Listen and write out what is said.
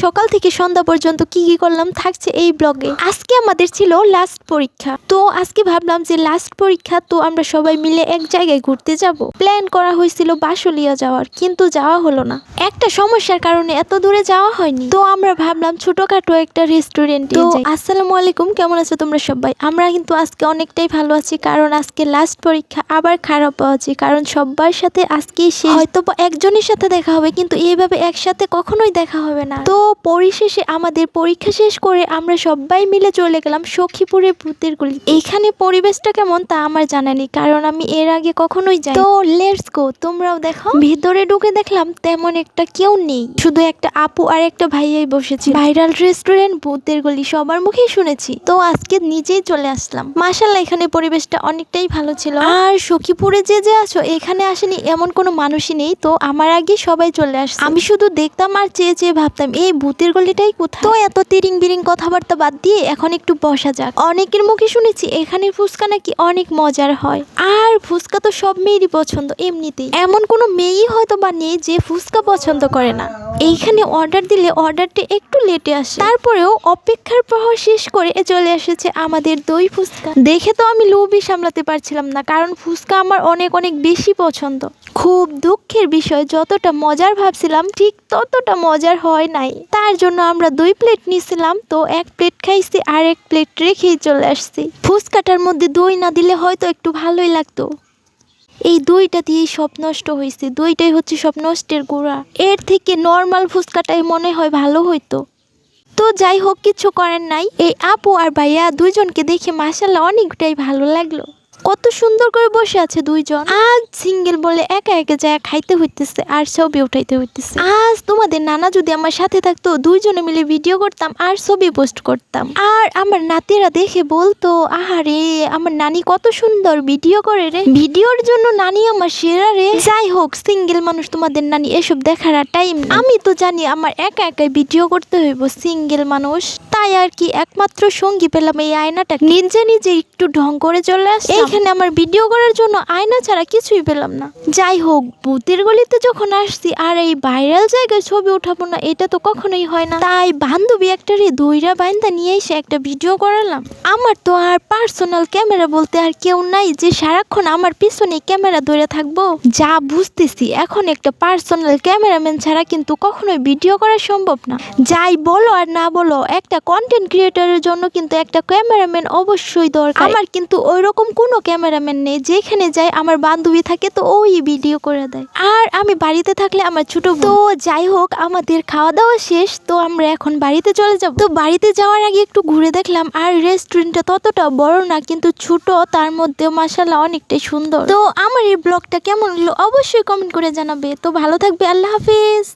সকাল থেকে সন্ধ্যা পর্যন্ত কি কি করলাম থাকছে এই ব্লগে। আজকে আমাদের ছিল লাস্ট পরীক্ষা, তো আজকে ভাবলাম যে লাস্ট পরীক্ষা তো আমরা সবাই মিলে এক জায়গায় ঘুরতে যাব। প্ল্যান করা হয়েছিল বাসুলিয়া যাওয়ার, কিন্তু যাওয়া হলো না। একটা সমস্যার কারণে এত দূরে যাওয়া হয়নি, তো আমরা ভাবলাম ছোটখাটো একটা রেস্টুরেন্টে যাই। আসসালামু আলাইকুম, কেমন আছো তোমরা সবাই? আমরা কিন্তু আজকে অনেকটাই ভালো আছি, কারণ আজকে লাস্ট পরীক্ষা। আবার খারাপ আছি, কারণ সবার সাথে আজকেই শেষ। হয়তো একজনের সাথে দেখা হবে, কিন্তু এইভাবে একসাথে কখনোই দেখা হবে না। তো পরিশেষে আমাদের পরীক্ষা শেষ করে আমরা সবাই মিলে চলে গেলাম সখীপুরের ভূতের গলি। এইখানে পরিবেশটা কেমন তা আমার জানা নেই, কারণ আমি এর আগে কখনোই যাই। তো লেটস গো, তোমরাও দেখো। ভিতরে ঢুকে দেখলাম তেমন একটা কেউ নেই, শুধু একটা আপু আর একটা ভাইয়াই বসেছে। ভাইরাল রেস্টুরেন্ট ভূতের গলি সবার মুখেই শুনেছি, তো আজকে নিজেই চলে আসলাম। মাশাআল্লাহ, এখানে পরিবেশটা অনেকটাই ভালো ছিল। আর সখীপুরে যে আছো, এখানে আসেনি এমন কোনো মানুষই নেই, তো আমার আগে সবাই চলে আসছে। আমি শুধু দেখতাম আর চেয়ে ভাবতাম এই ভূতের গলিটাই কোথায়। তো এত তিরিং বিরিং কথাবার্তা বাদ দিয়ে এখন একটু বসা যাক। অনেকের মুখে শুনেছি এখানে ফুচকা নাকি অনেক মজার হয়, আর ফুচকা তো সব মেয়েরই পছন্দ এমনিতেই। এমন কোনো মেয়েই হয়তো বা নেই যে ফুচকা পছন্দ করে না। এইখানে অর্ডার দিলে অর্ডারটা একটু লেটে আসে, তারপরেও অপেক্ষার প্রহর শেষ করে চলে এসেছে আমাদের দই ফুচকা। দেখে তো আমি লোভই সামলাতে পারছিলাম না, কারণ ফুচকা আমার অনেক অনেক বেশি পছন্দ। খুব দুঃখের বিষয়, যতটা মজার ভাবছিলাম ঠিক ততটা মজার হয় নাই। তার জন্য আমরা 2 প্লেট নিয়েছিলাম, তো 1 প্লেট খাইছি আর 1 প্লেট রেখেই চলে আসছি। ফুচকাটার মধ্যে দই না দিলে হয়তো একটু ভালোই লাগতো। এই দইটা দিয়েই সব নষ্ট হয়েছে, দইটাই হচ্ছে সব নষ্টের গোড়া। এর থেকে নর্মাল ফুচকাটাই মনে হয় ভালো হইতো। তো যাই হোক, কিছু করার নাই। এই আপু আর ভাইয়া দুইজনকে দেখে মাশাআল্লাহ অনেকটাই ভালো লাগলো। কত সুন্দর করে বসে আছে দুইজন। আজ সিঙ্গেল বলে একা একা যায় খাইতে হইতেছে আর ছবি উঠাইতে হইতেছে। আজ তোমাদের নানা যদি আমার সাথে থাকতো, দুইজনে মিলে ভিডিও করতাম আর ছবি পোস্ট করতাম। আর আমার নাতিরা দেখে বলতো, আহারে আমার নানি কত সুন্দর ভিডিও করে রে, ভিডিওর জন্য নানি আমার সেরা রে। যাই হোক, সিঙ্গেল মানুষ তোমাদের নানি এসব দেখার টাইম। আমি তো জানি আমার একা একাই ভিডিও করতে হইব, সিঙ্গেল মানুষ। তাই আর কি, একমাত্র সঙ্গী পেলাম এই আয়নাটা। নিজে একটু ঢং করে চলে আসলাম। এখানে আমার ভিডিও করার জন্য আয়না ছাড়া কিছুই পেলাম না। যাই হোক, ভূতের গলিতে যখন আসছি আর এই ভাইরাল জায়গায় ছবি উঠাবো না, এটা তো কখনোই হয় না। তাই বান্ধবী একটা দইরা বাইন্দা নিয়ে এসে একটা ভিডিও করালাম। আমার তো আর পার্সোনাল ক্যামেরা বলতে আর কেউ নাই যে সারাক্ষণ আমার পিছনে ক্যামেরা ধরে থাকবো। যা বুঝতেছি, এখন একটা পার্সোনাল ক্যামেরাম্যান ছাড়া কিন্তু কখনোই ভিডিও করা সম্ভব না। যাই বলো আর না বলো, একটা কন্টেন্ট ক্রিয়েটরের জন্য কিন্তু একটা ক্যামেরাম্যান অবশ্যই দরকার। আমার কিন্তু ওইরকম কোনো ক্যামেরাম্যান নেই, যেখানে যাই আমার বান্ধবী থাকে তো ওই ভিডিও করে দেয়, আর আমি বাড়িতে থাকলে আমার ছোট। তো যাই হোক, আমাদের খাওয়া দাওয়া শেষ, তো আমরা এখন বাড়িতে চলে যাব। তো বাড়িতে যাওয়ার আগে একটু ঘুরে দেখলাম, আর রেস্টুরেন্টটা ততটা বড় না কিন্তু ছোট, তার মধ্যেও মাশাআল্লাহ অনেকটাই সুন্দর। তো আমার এই ব্লগটা কেমন হলো অবশ্যই কমেন্ট করে জানাবে। তো ভালো থাকবে, আল্লাহ হাফেজ।